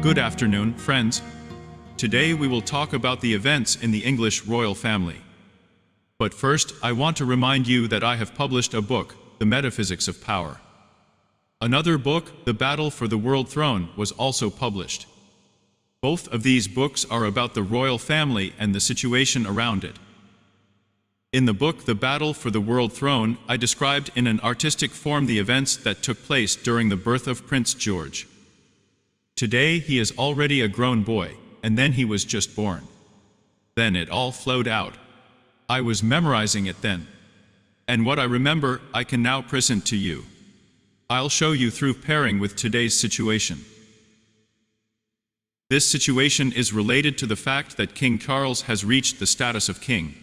Good afternoon, friends. Today we will talk about the events in the English royal family. But first, I want to remind you that I have published a book, The Metaphysics of Power. Another book, The Battle for the World Throne, was also published. Both of these books are about the royal family and the situation around it. In the book The Battle for the World Throne, I described in an artistic form the events that took place during the birth of Prince George. Today he is already a grown boy, and then he was just born. Then it all flowed out. I was memorizing it then. And what I remember, I can now present to you. I'll show you through pairing with today's situation. This situation is related to the fact that King Charles has reached the status of king.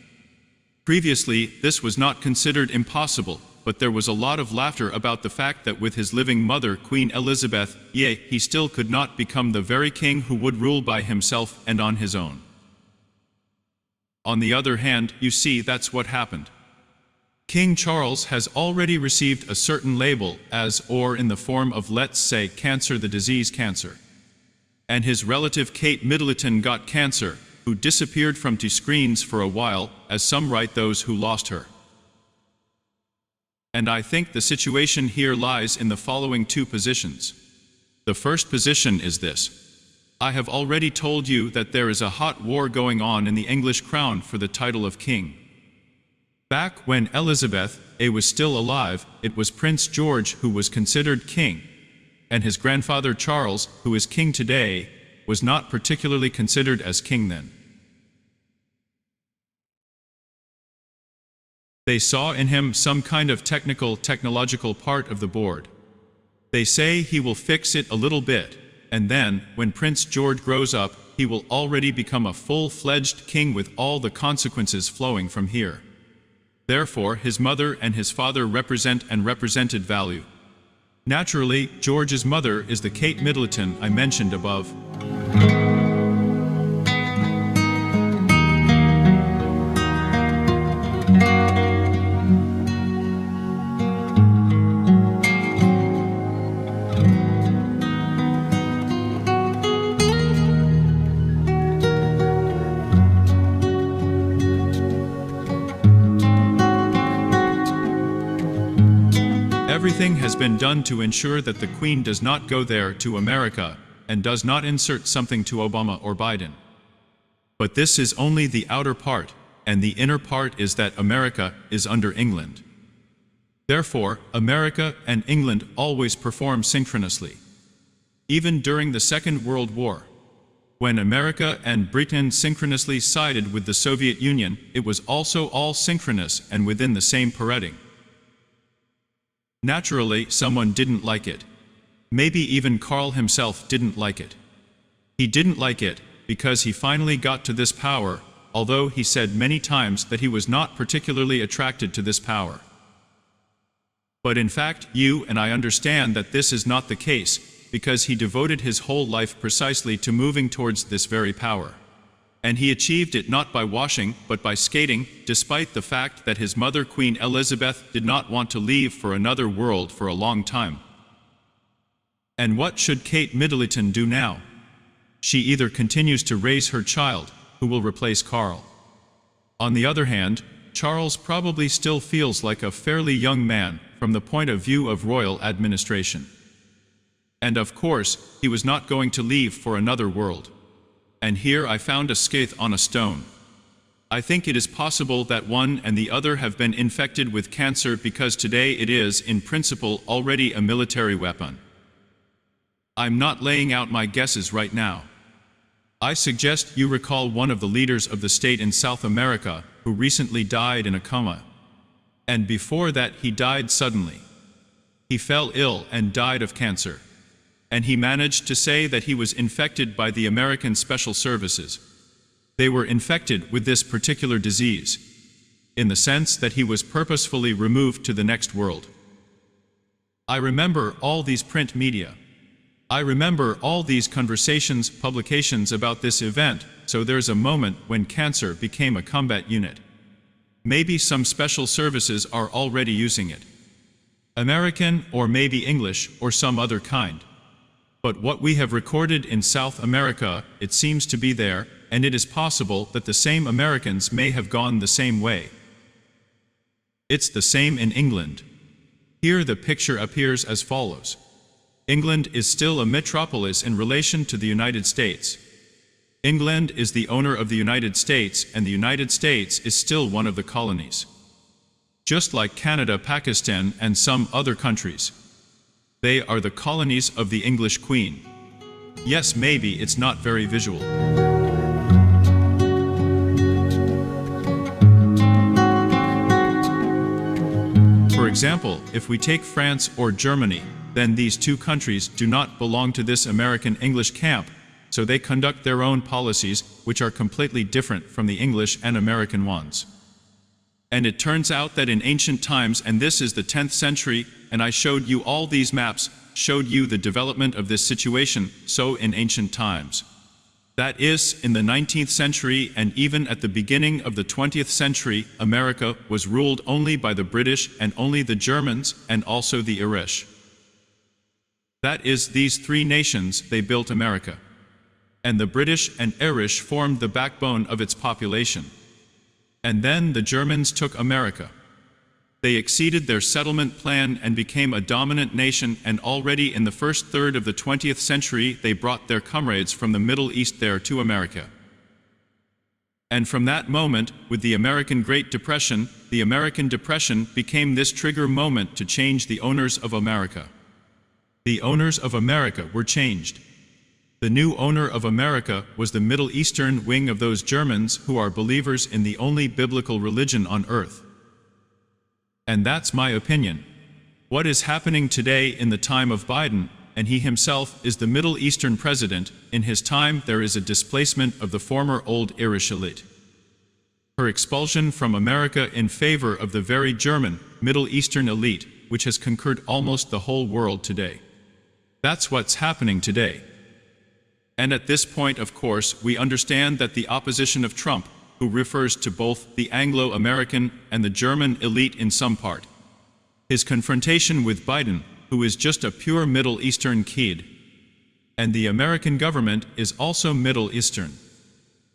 Previously, this was not considered impossible, but there was a lot of laughter about the fact that with his living mother, Queen Elizabeth, he still could not become the very king who would rule by himself and on his own. On the other hand, you see, that's what happened. King Charles has already received a certain label as, or in the form of, let's say, cancer, the disease cancer. And his relative Kate Middleton got cancer, who disappeared from the screens for a while, as some write those who lost her. And I think the situation here lies in the following two positions. The first position is this. I have already told you that there is a hot war going on in the English crown for the title of king. Back when Elizabeth was still alive, it was Prince George who was considered king, and his grandfather Charles, who is king today, was not particularly considered as king then. They saw in him some kind of technological part of the board. They say he will fix it a little bit, and then, when Prince George grows up, he will already become a full-fledged king with all the consequences flowing from here. Therefore, his mother and his father represent and represented value. Naturally, George's mother is the Kate Middleton I mentioned above. Everything has been done to ensure that the Queen does not go there to America and does not insert something to Obama or Biden. But this is only the outer part, and the inner part is that America is under England. Therefore, America and England always perform synchronously. Even during the Second World War, when America and Britain synchronously sided with the Soviet Union, it was also all synchronous and within the same parenting. Naturally, someone didn't like it. Maybe even Karl himself didn't like it. He didn't like it because he finally got to this power, although he said many times that he was not particularly attracted to this power. But in fact, you and I understand that this is not the case, because he devoted his whole life precisely to moving towards this very power. And he achieved it not by washing, but by skating, despite the fact that his mother Queen Elizabeth did not want to leave for another world for a long time. And what should Kate Middleton do now? She either continues to raise her child, who will replace Karl. On the other hand, Charles probably still feels like a fairly young man from the point of view of royal administration. And of course, he was not going to leave for another world. And here I found a scythe on a stone. I think it is possible that one and the other have been infected with cancer because today it is, in principle, already a military weapon. I'm not laying out my guesses right now. I suggest you recall one of the leaders of the state in South America who recently died in a coma. And before that he died suddenly. He fell ill and died of cancer. And he managed to say that he was infected by the American Special Services. They were infected with this particular disease, in the sense that he was purposefully removed to the next world. I remember all these print media. I remember all these conversations, publications about this event, so there's a moment when cancer became a combat unit. Maybe some special services are already using it. American, or maybe English, or some other kind. But what we have recorded in South America, it seems to be there, and it is possible that the same Americans may have gone the same way. It's the same in England. Here the picture appears as follows. England is still a metropolis in relation to the United States. England is the owner of the United States, and the United States is still one of the colonies. Just like Canada, Pakistan, and some other countries. They are the colonies of the English Queen. Yes, maybe it's not very visual. For example, if we take France or Germany, then these two countries do not belong to this American English camp, so they conduct their own policies, which are completely different from the English and American ones. And it turns out that in ancient times, and this is the 10th century, and I showed you all these maps, showed you the development of this situation, so in ancient times. That is, in the 19th century and even at the beginning of the 20th century, America was ruled only by the British and only the Germans and also the Irish. That is, these three nations, they built America. And the British and Irish formed the backbone of its population. And then the Germans took America. They exceeded their settlement plan and became a dominant nation, and already in the first third of the 20th century they brought their comrades from the Middle East there to America. And from that moment, with the American Great Depression, the American Depression became this trigger moment to change the owners of America. The owners of America were changed. The new owner of America was the Middle Eastern wing of those Germans who are believers in the only biblical religion on earth. And that's my opinion. What is happening today in the time of Biden, and he himself is the Middle Eastern president, in his time there is a displacement of the former old Irish elite. Her expulsion from America in favor of the very German, Middle Eastern elite, which has conquered almost the whole world today. That's what's happening today. And at this point, of course, we understand that the opposition of Trump, who refers to both the Anglo-American and the German elite in some part, his confrontation with Biden, who is just a pure Middle Eastern kid, and the American government is also Middle Eastern.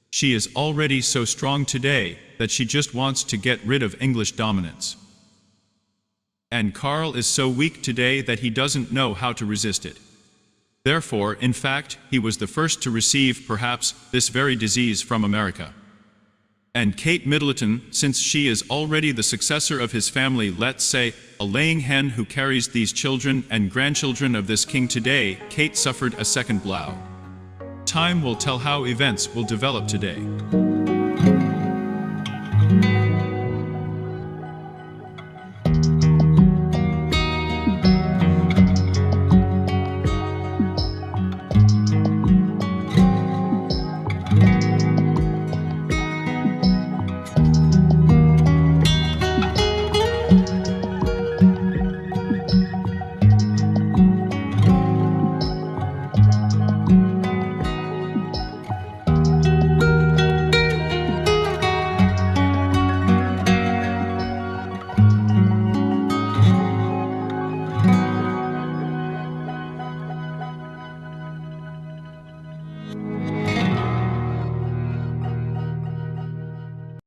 She is already so strong today that she just wants to get rid of English dominance. And Karl is so weak today that he doesn't know how to resist it. Therefore, in fact, he was the first to receive, perhaps, this very disease from America. And Kate Middleton, since she is already the successor of his family, let's say, a laying hen who carries these children and grandchildren of this king today, Kate suffered a second blow. Time will tell how events will develop today.